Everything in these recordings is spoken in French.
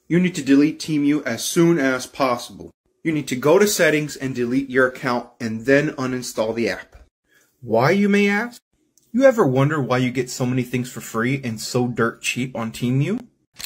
You need to delete Temu as soon as possible. You need to go to settings and delete your account and then uninstall the app. Why, you may ask? You ever wonder why you get so many things for free and so dirt cheap on Temu?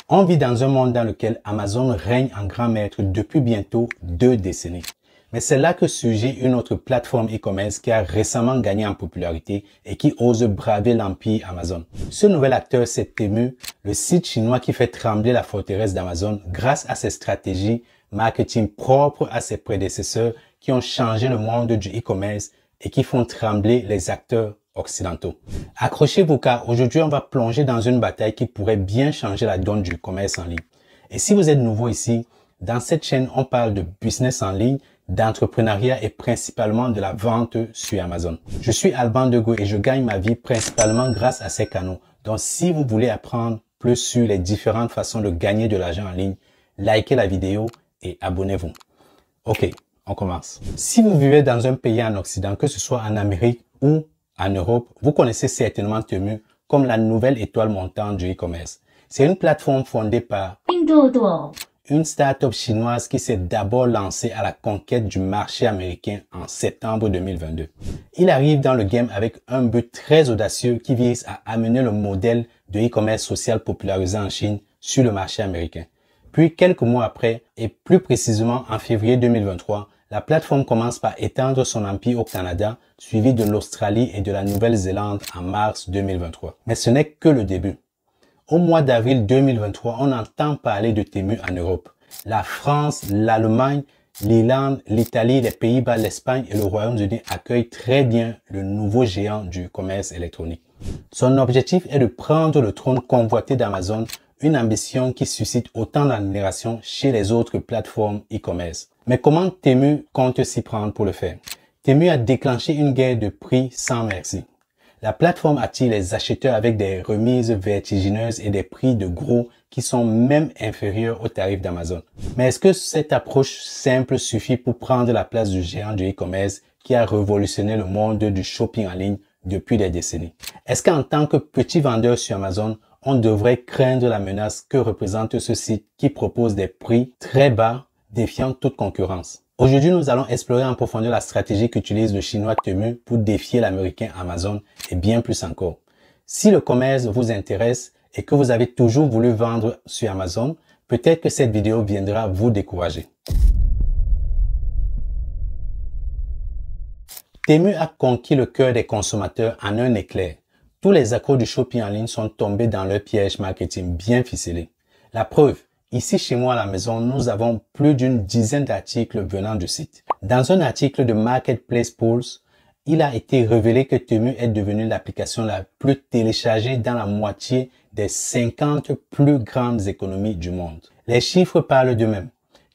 On vit dans un monde dans lequel Amazon règne en grand maître depuis bientôt 2 décennies. Mais c'est là que surgit une autre plateforme e-commerce qui a récemment gagné en popularité et qui ose braver l'empire Amazon. Ce nouvel acteur, c'est Temu, le site chinois qui fait trembler la forteresse d'Amazon grâce à ses stratégies marketing propres à ses prédécesseurs qui ont changé le monde du e-commerce et qui font trembler les acteurs occidentaux. Accrochez-vous car aujourd'hui on va plonger dans une bataille qui pourrait bien changer la donne du commerce en ligne. Et si vous êtes nouveau ici, dans cette chaîne on parle de business en ligne, d'entrepreneuriat et principalement de la vente sur Amazon. Je suis Alban Degout et je gagne ma vie principalement grâce à ces canaux. Donc si vous voulez apprendre plus sur les différentes façons de gagner de l'argent en ligne, likez la vidéo et abonnez-vous. Ok, on commence. Si vous vivez dans un pays en Occident, que ce soit en Amérique ou en Europe, vous connaissez certainement Temu comme la nouvelle étoile montante du e-commerce. C'est une plateforme fondée par Pinduoduo, une start-up chinoise qui s'est d'abord lancée à la conquête du marché américain en septembre 2022. Il arrive dans le game avec un but très audacieux qui vise à amener le modèle de e-commerce social popularisé en Chine sur le marché américain. Puis quelques mois après, et plus précisément en février 2023, la plateforme commence par étendre son empire au Canada, suivi de l'Australie et de la Nouvelle-Zélande en mars 2023. Mais ce n'est que le début. Au mois d'avril 2023, on entend parler de Temu en Europe. La France, l'Allemagne, l'Irlande, l'Italie, les Pays-Bas, l'Espagne et le Royaume-Uni accueillent très bien le nouveau géant du commerce électronique. Son objectif est de prendre le trône convoité d'Amazon, une ambition qui suscite autant d'admiration chez les autres plateformes e-commerce. Mais comment Temu compte s'y prendre pour le faire? Temu a déclenché une guerre de prix sans merci. La plateforme attire les acheteurs avec des remises vertigineuses et des prix de gros qui sont même inférieurs aux tarifs d'Amazon. Mais est-ce que cette approche simple suffit pour prendre la place du géant du e-commerce qui a révolutionné le monde du shopping en ligne depuis des décennies? Est-ce qu'en tant que petit vendeur sur Amazon, on devrait craindre la menace que représente ce site qui propose des prix très bas, défiant toute concurrence? Aujourd'hui, nous allons explorer en profondeur la stratégie qu'utilise le chinois Temu pour défier l'américain Amazon et bien plus encore. Si le commerce vous intéresse et que vous avez toujours voulu vendre sur Amazon, peut-être que cette vidéo viendra vous décourager. Temu a conquis le cœur des consommateurs en un éclair. Tous les accros du shopping en ligne sont tombés dans leur piège marketing bien ficelé. La preuve, ici chez moi à la maison, nous avons plus d'une dizaine d'articles venant du site. Dans un article de Marketplace Pulse, il a été révélé que Temu est devenue l'application la plus téléchargée dans la moitié des 50 plus grandes économies du monde. Les chiffres parlent d'eux-mêmes.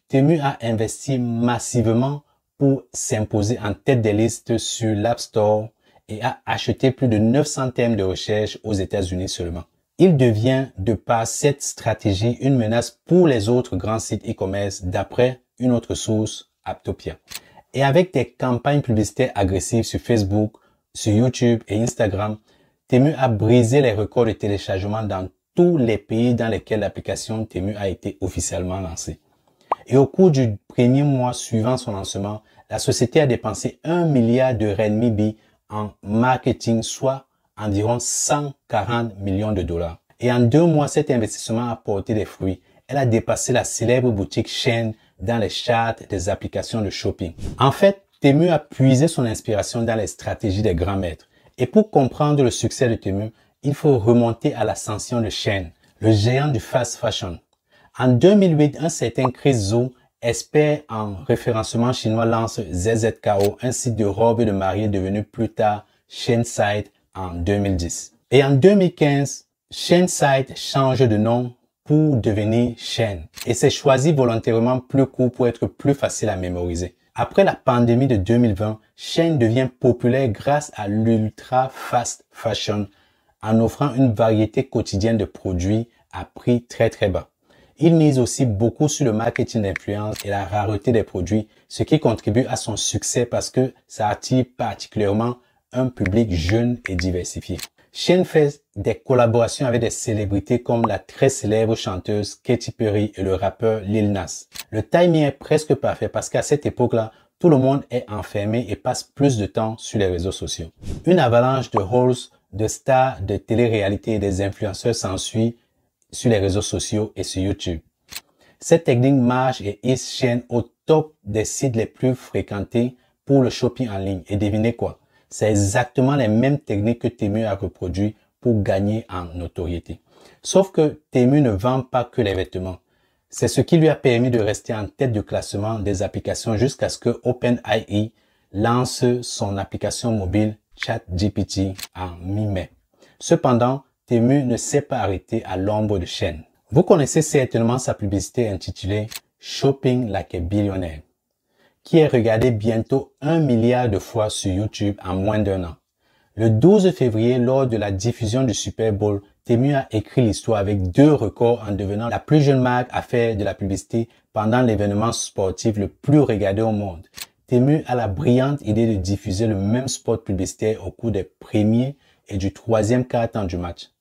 Temu a investi massivement pour s'imposer en tête des listes sur l'App Store et a acheté plus de 900 thèmes de recherche aux États-Unis seulement. Il devient, de par cette stratégie, une menace pour les autres grands sites e-commerce d'après une autre source, Apptopia. Et avec des campagnes publicitaires agressives sur Facebook, sur YouTube et Instagram, Temu a brisé les records de téléchargement dans tous les pays dans lesquels l'application Temu a été officiellement lancée. Et au cours du premier mois suivant son lancement, la société a dépensé 1 milliard de RMB en marketing, soit environ 140 millions de dollars. Et en 2 mois, cet investissement a porté des fruits. Elle a dépassé la célèbre boutique Shein dans les charts des applications de shopping. En fait, Temu a puisé son inspiration dans les stratégies des grands maîtres. Et pour comprendre le succès de Temu, il faut remonter à l'ascension de Shein, le géant du fast fashion. En 2008, un certain Chris Zhou, expert en référencement chinois, lance ZZKO, un site de robes de mariée devenu plus tard SheinSite en 2010. Et en 2015, SheinSite change de nom pour devenir Shein. Et c'est choisi volontairement plus court pour être plus facile à mémoriser. Après la pandémie de 2020, Shein devient populaire grâce à l'ultra fast fashion en offrant une variété quotidienne de produits à prix très bas. Il mise aussi beaucoup sur le marketing d'influence et la rareté des produits, ce qui contribue à son succès parce que ça attire particulièrement un public jeune et diversifié. Shein fait des collaborations avec des célébrités comme la très célèbre chanteuse Katy Perry et le rappeur Lil Nas. Le timing est presque parfait parce qu'à cette époque-là, tout le monde est enfermé et passe plus de temps sur les réseaux sociaux. Une avalanche de hosts, de stars, de télé-réalité et des influenceurs s'ensuit sur les réseaux sociaux et sur YouTube. Cette technique marche et hisse Shein au top des sites les plus fréquentés pour le shopping en ligne. Et devinez quoi? C'est exactement les mêmes techniques que Temu a reproduit pour gagner en notoriété. Sauf que Temu ne vend pas que les vêtements. C'est ce qui lui a permis de rester en tête de classement des applications jusqu'à ce que OpenAI lance son application mobile ChatGPT en mi-mai. Cependant, Temu ne s'est pas arrêté à l'ombre de Shein. Vous connaissez certainement sa publicité intitulée Shopping Like a Billionaire, qui est regardée bientôt 1 milliard de fois sur YouTube en moins d'1 an. Le 12 février, lors de la diffusion du Super Bowl, Temu a écrit l'histoire avec 2 records en devenant la plus jeune marque à faire de la publicité pendant l'événement sportif le plus regardé au monde. Temu a la brillante idée de diffuser le même spot publicitaire au cours des premiers et du 3e quart-temps du match.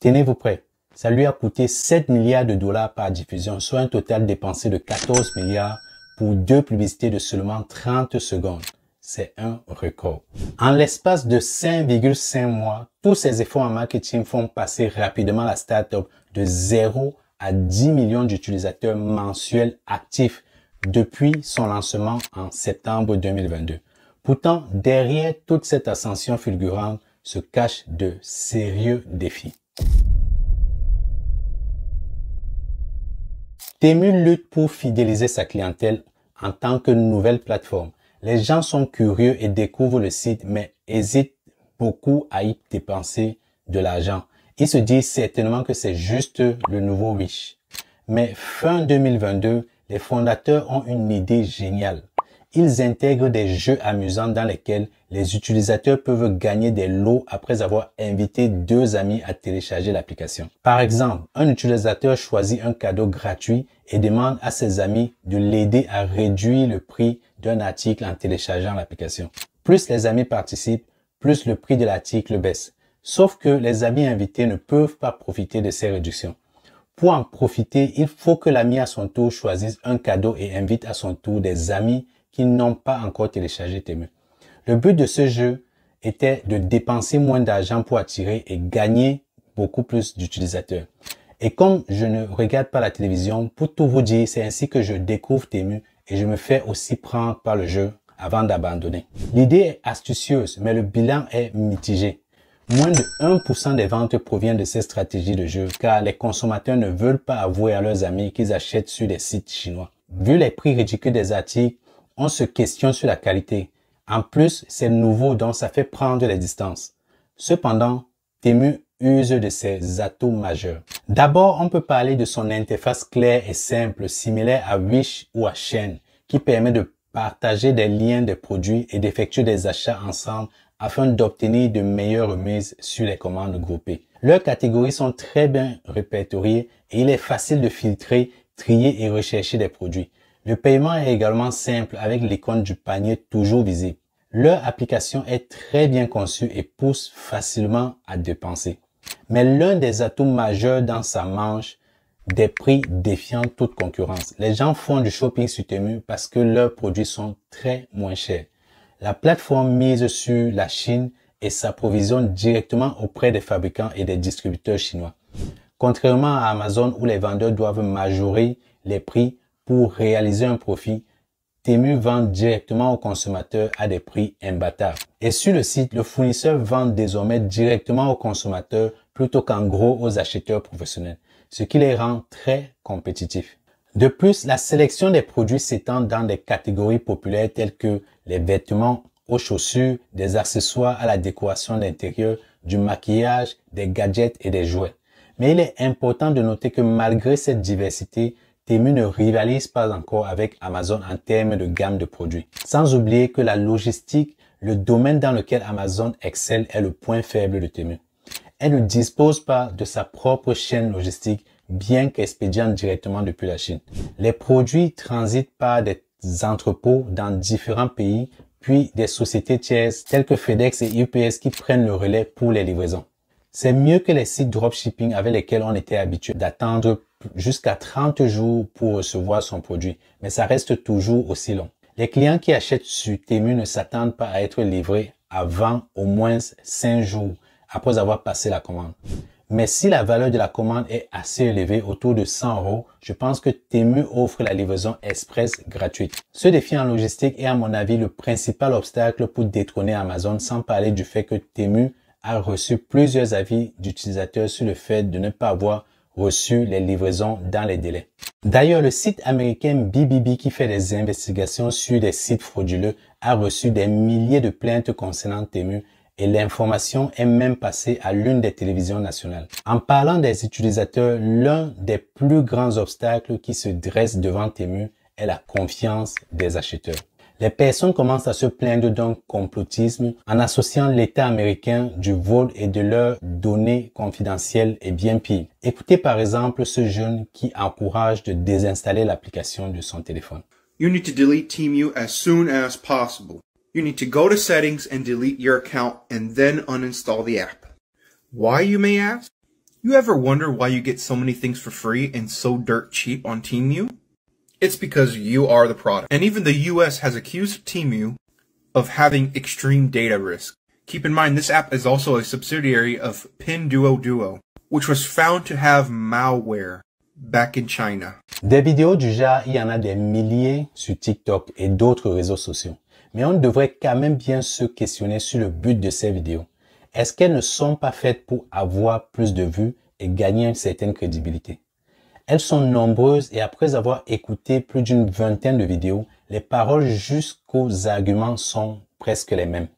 Tenez-vous prêts, ça lui a coûté 7 milliards de dollars par diffusion, soit un total dépensé de 14 milliards pour 2 publicités de seulement 30 secondes. C'est un record. En l'espace de 5,5 mois, tous ces efforts en marketing font passer rapidement la startup de 0 à 10 millions d'utilisateurs mensuels actifs depuis son lancement en septembre 2022. Pourtant, derrière toute cette ascension fulgurante se cachent de sérieux défis. Temu lutte pour fidéliser sa clientèle en tant que nouvelle plateforme. Les gens sont curieux et découvrent le site, mais hésitent beaucoup à y dépenser de l'argent. Ils se disent certainement que c'est juste le nouveau Wish. Mais fin 2022, les fondateurs ont une idée géniale. Ils intègrent des jeux amusants dans lesquels les utilisateurs peuvent gagner des lots après avoir invité 2 amis à télécharger l'application. Par exemple, un utilisateur choisit un cadeau gratuit et demande à ses amis de l'aider à réduire le prix d'un article en téléchargeant l'application. Plus les amis participent, plus le prix de l'article baisse. Sauf que les amis invités ne peuvent pas profiter de ces réductions. Pour en profiter, il faut que l'ami à son tour choisisse un cadeau et invite à son tour des amis qui n'ont pas encore téléchargé Temu. Le but de ce jeu était de dépenser moins d'argent pour attirer et gagner beaucoup plus d'utilisateurs. Et comme je ne regarde pas la télévision, pour tout vous dire, c'est ainsi que je découvre Temu et je me fais aussi prendre par le jeu avant d'abandonner. L'idée est astucieuse, mais le bilan est mitigé. Moins de 1% des ventes proviennent de ces stratégies de jeu, car les consommateurs ne veulent pas avouer à leurs amis qu'ils achètent sur des sites chinois. Vu les prix ridicules des articles, on se questionne sur la qualité. En plus, c'est nouveau, donc ça fait prendre les distances. Cependant, Temu use de ses atouts majeurs. D'abord, on peut parler de son interface claire et simple, similaire à Wish ou à Shein, qui permet de partager des liens des produits et d'effectuer des achats ensemble afin d'obtenir de meilleures remises sur les commandes groupées. Leurs catégories sont très bien répertoriées et il est facile de filtrer, trier et rechercher des produits. Le paiement est également simple avec l'icône du panier toujours visible. Leur application est très bien conçue et pousse facilement à dépenser. Mais l'un des atouts majeurs dans sa manche, des prix défiant toute concurrence. Les gens font du shopping sur Temu parce que leurs produits sont très moins chers. La plateforme mise sur la Chine et s'approvisionne directement auprès des fabricants et des distributeurs chinois. Contrairement à Amazon où les vendeurs doivent majorer les prix pour réaliser un profit, Temu vend directement aux consommateurs à des prix imbattables. Et sur le site, le fournisseur vend désormais directement aux consommateurs plutôt qu'en gros aux acheteurs professionnels, ce qui les rend très compétitifs. De plus, la sélection des produits s'étend dans des catégories populaires telles que les vêtements, aux chaussures, des accessoires à la décoration d'intérieur, du maquillage, des gadgets et des jouets. Mais il est important de noter que malgré cette diversité, Temu ne rivalise pas encore avec Amazon en termes de gamme de produits. Sans oublier que la logistique, le domaine dans lequel Amazon excelle, est le point faible de Temu. Elle ne dispose pas de sa propre chaîne logistique, bien qu'expédiant directement depuis la Chine. Les produits transitent par des entrepôts dans différents pays, puis des sociétés tiers telles que FedEx et UPS qui prennent le relais pour les livraisons. C'est mieux que les sites dropshipping avec lesquels on était habitué d'attendre jusqu'à 30 jours pour recevoir son produit, mais ça reste toujours aussi long. Les clients qui achètent sur Temu ne s'attendent pas à être livrés avant au moins 5 jours après avoir passé la commande. Mais si la valeur de la commande est assez élevée, autour de 100 €, je pense que Temu offre la livraison express gratuite. Ce défi en logistique est à mon avis le principal obstacle pour détrôner Amazon, sans parler du fait que Temu a reçu plusieurs avis d'utilisateurs sur le fait de ne pas avoir reçu les livraisons dans les délais. D'ailleurs, le site américain BBB qui fait des investigations sur des sites frauduleux a reçu des milliers de plaintes concernant Temu et l'information est même passée à l'une des télévisions nationales. En parlant des utilisateurs, l'un des plus grands obstacles qui se dressent devant Temu est la confiance des acheteurs. Les personnes commencent à se plaindre d'un complotisme en associant l'État américain du vol et de leurs données confidentielles et bien pire. Écoutez par exemple ce jeune qui encourage de désinstaller l'application de son téléphone. You need to delete Temu as soon as possible. You need to go to settings and delete your account and then uninstall the app. Why, you may ask? You ever wonder why you get so many things for free and so dirt cheap on Temu? It's because you are the product. And even the US has accused Temu of having extreme data risk. Keep in mind, this app is also a subsidiary of Pinduoduo, which was found to have malware back in China. Des vidéos du genre, il y en a des milliers sur TikTok et d'autres réseaux sociaux. Mais on devrait quand même bien se questionner sur le but de ces vidéos. Est-ce qu'elles ne sont pas faites pour avoir plus de vues et gagner une certaine crédibilité? Elles sont nombreuses et après avoir écouté plus d'une vingtaine de vidéos, les paroles jusqu'aux arguments sont presque les mêmes.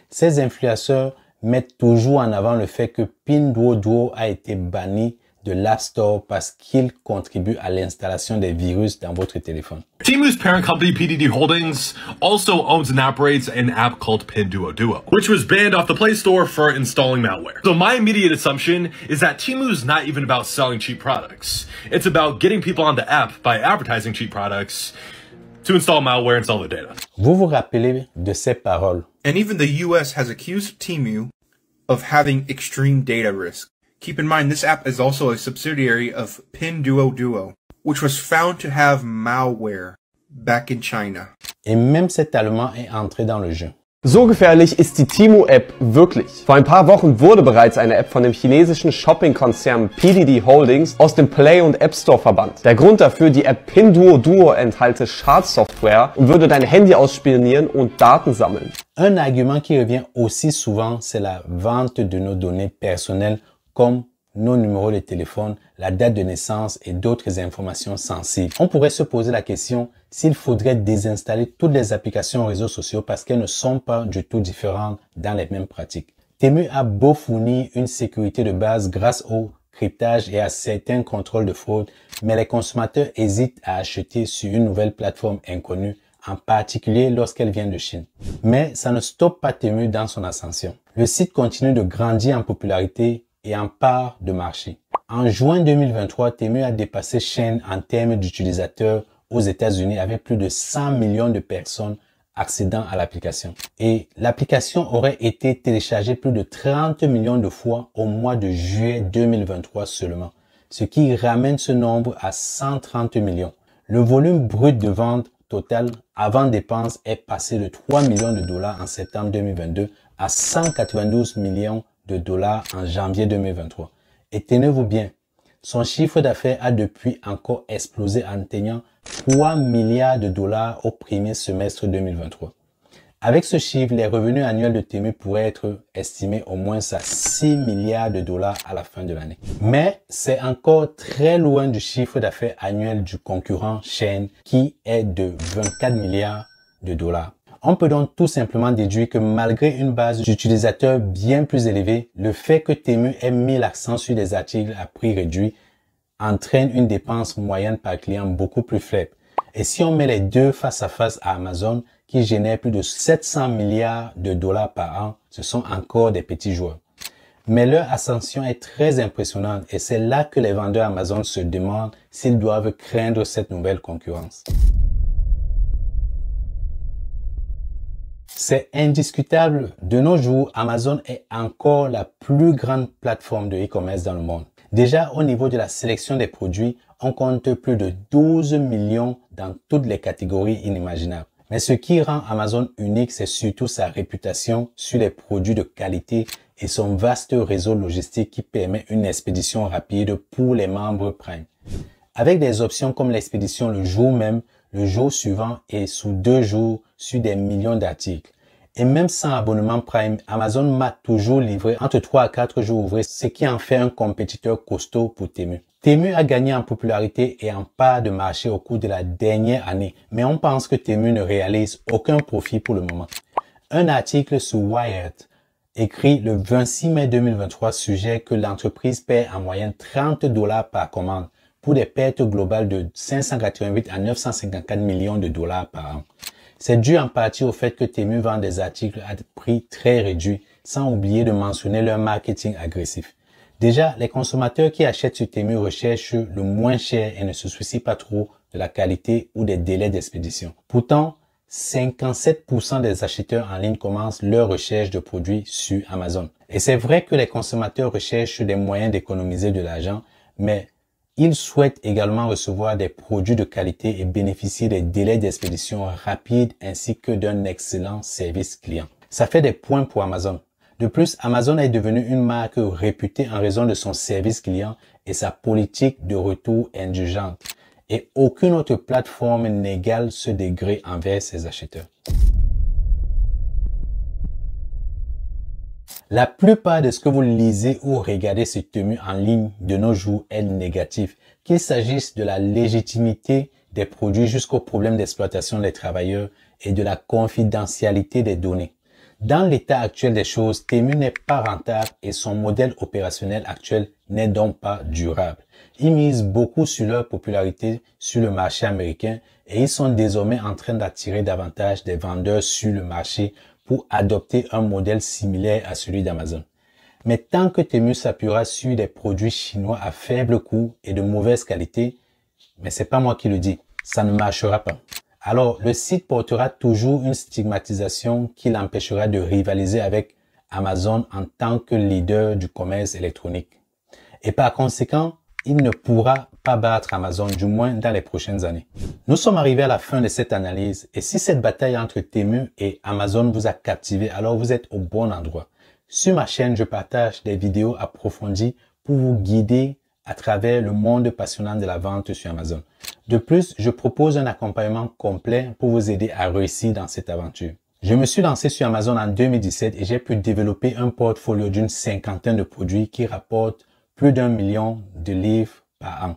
Ces influenceurs mettent toujours en avant le fait que Pinduoduo a été banni de l'App Store parce qu'il contribue à l'installation des virus dans votre téléphone. Temu's parent company, PDD Holdings, also owns and operates an app called Pinduoduo, which was banned off the Play Store for installing malware. So my immediate assumption is that Temu's not even about selling cheap products. It's about getting people on the app by advertising cheap products to install malware and sell their data. Vous vous rappelez de ces paroles? And even the US has accused Temu of having extreme data risk. Keep in mind, this app is also a subsidiary of Pinduoduo, which was found to have malware back in China. Et même cet Allemand est entré dans le jeu. So gefährlich ist die Temu-App wirklich. Vor ein paar Wochen wurde bereits eine App von dem chinesischen Shopping-Konzern PDD Holdings aus dem Play- und App Store verbannt. Der Grund dafür, die App Pinduoduo enthalte Schadsoftware und würde dein Handy ausspionieren und Daten sammeln. Un argument qui revient aussi souvent, c'est la vente de nos données personnelles comme nos numéros de téléphone, la date de naissance et d'autres informations sensibles. On pourrait se poser la question s'il faudrait désinstaller toutes les applications réseaux sociaux parce qu'elles ne sont pas du tout différentes dans les mêmes pratiques. Temu a beau fournir une sécurité de base grâce au cryptage et à certains contrôles de fraude, mais les consommateurs hésitent à acheter sur une nouvelle plateforme inconnue, en particulier lorsqu'elle vient de Chine. Mais ça ne stoppe pas Temu dans son ascension. Le site continue de grandir en popularité et en part de marché. En juin 2023, Temu a dépassé Shein en termes d'utilisateurs aux États-Unis avec plus de 100 millions de personnes accédant à l'application. Et l'application aurait été téléchargée plus de 30 millions de fois au mois de juillet 2023 seulement, ce qui ramène ce nombre à 130 millions. Le volume brut de vente total avant dépenses est passé de 3 millions de dollars en septembre 2022 à 192 millions de dollars en janvier 2023. Et tenez-vous bien, son chiffre d'affaires a depuis encore explosé en atteignant 3 milliards de dollars au premier semestre 2023. Avec ce chiffre, les revenus annuels de Temu pourraient être estimés au moins à 6 milliards de dollars à la fin de l'année. Mais c'est encore très loin du chiffre d'affaires annuel du concurrent Shein qui est de 24 milliards de dollars. On peut donc tout simplement déduire que malgré une base d'utilisateurs bien plus élevée, le fait que Temu ait mis l'accent sur des articles à prix réduit entraîne une dépense moyenne par client beaucoup plus faible. Et si on met les deux face à face à Amazon, qui génère plus de 700 milliards de dollars par an, ce sont encore des petits joueurs. Mais leur ascension est très impressionnante et c'est là que les vendeurs Amazon se demandent s'ils doivent craindre cette nouvelle concurrence. C'est indiscutable, de nos jours, Amazon est encore la plus grande plateforme de e-commerce dans le monde. Déjà, au niveau de la sélection des produits, on compte plus de 12 millions dans toutes les catégories inimaginables. Mais ce qui rend Amazon unique, c'est surtout sa réputation sur les produits de qualité et son vaste réseau logistique qui permet une expédition rapide pour les membres Prime. Avec des options comme l'expédition le jour même, le jour suivant et sous 2 jours sur des millions d'articles. Et même sans abonnement Prime, Amazon m'a toujours livré entre 3 à 4 jours ouvrés, ce qui en fait un compétiteur costaud pour Temu. Temu a gagné en popularité et en part de marché au cours de la dernière année, mais on pense que Temu ne réalise aucun profit pour le moment. Un article sur Wired écrit le 26 mai 2023 suggère que l'entreprise paie en moyenne $30 par commande pour des pertes globales de 588 à 954 millions de dollars par an. C'est dû en partie au fait que Temu vend des articles à prix très réduits, sans oublier de mentionner leur marketing agressif. Déjà, les consommateurs qui achètent sur Temu recherchent le moins cher et ne se soucient pas trop de la qualité ou des délais d'expédition. Pourtant, 57% des acheteurs en ligne commencent leur recherche de produits sur Amazon. Et c'est vrai que les consommateurs recherchent des moyens d'économiser de l'argent, mais ils souhaitent également recevoir des produits de qualité et bénéficier des délais d'expédition rapides ainsi que d'un excellent service client. Ça fait des points pour Amazon. De plus, Amazon est devenue une marque réputée en raison de son service client et sa politique de retour indulgente. Et aucune autre plateforme n'égale ce degré envers ses acheteurs. La plupart de ce que vous lisez ou regardez sur Temu en ligne de nos jours est négatif, qu'il s'agisse de la légitimité des produits jusqu'au problème d'exploitation des travailleurs et de la confidentialité des données. Dans l'état actuel des choses, Temu n'est pas rentable et son modèle opérationnel actuel n'est donc pas durable. Ils misent beaucoup sur leur popularité sur le marché américain et ils sont désormais en train d'attirer davantage des vendeurs sur le marché pour adopter un modèle similaire à celui d'Amazon. Mais tant que Temu s'appuiera sur des produits chinois à faible coût et de mauvaise qualité, mais c'est pas moi qui le dis, ça ne marchera pas. Alors, le site portera toujours une stigmatisation qui l'empêchera de rivaliser avec Amazon en tant que leader du commerce électronique. Et par conséquent, il ne pourra pas battre Amazon, du moins dans les prochaines années. Nous sommes arrivés à la fin de cette analyse et si cette bataille entre Temu et Amazon vous a captivé, alors vous êtes au bon endroit. Sur ma chaîne, je partage des vidéos approfondies pour vous guider à travers le monde passionnant de la vente sur Amazon. De plus, je propose un accompagnement complet pour vous aider à réussir dans cette aventure. Je me suis lancé sur Amazon en 2017 et j'ai pu développer un portfolio d'une 50aine de produits qui rapportent plus d'1 million de livres par an.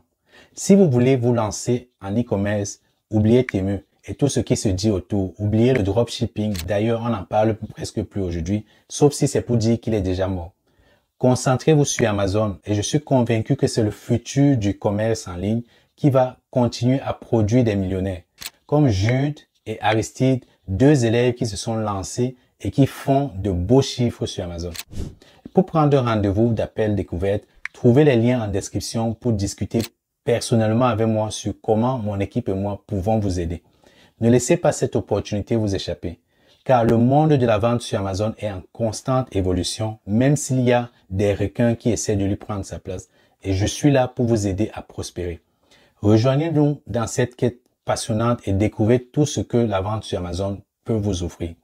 Si vous voulez vous lancer en e-commerce, oubliez Temu et tout ce qui se dit autour. Oubliez le dropshipping. D'ailleurs, on n'en parle presque plus aujourd'hui, sauf si c'est pour dire qu'il est déjà mort. Concentrez-vous sur Amazon et je suis convaincu que c'est le futur du commerce en ligne qui va continuer à produire des millionnaires. Comme Jude et Aristide, 2 élèves qui se sont lancés et qui font de beaux chiffres sur Amazon. Pour prendre un rendez-vous d'appel découverte, trouvez les liens en description pour discuter personnellement avec moi sur comment mon équipe et moi pouvons vous aider. Ne laissez pas cette opportunité vous échapper, car le monde de la vente sur Amazon est en constante évolution, même s'il y a des requins qui essaient de lui prendre sa place, et je suis là pour vous aider à prospérer. Rejoignez-nous dans cette quête passionnante et découvrez tout ce que la vente sur Amazon peut vous offrir.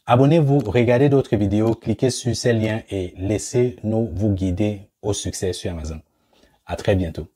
Abonnez-vous, regardez d'autres vidéos, cliquez sur ces liens et laissez-nous vous guider au succès sur Amazon. À très bientôt.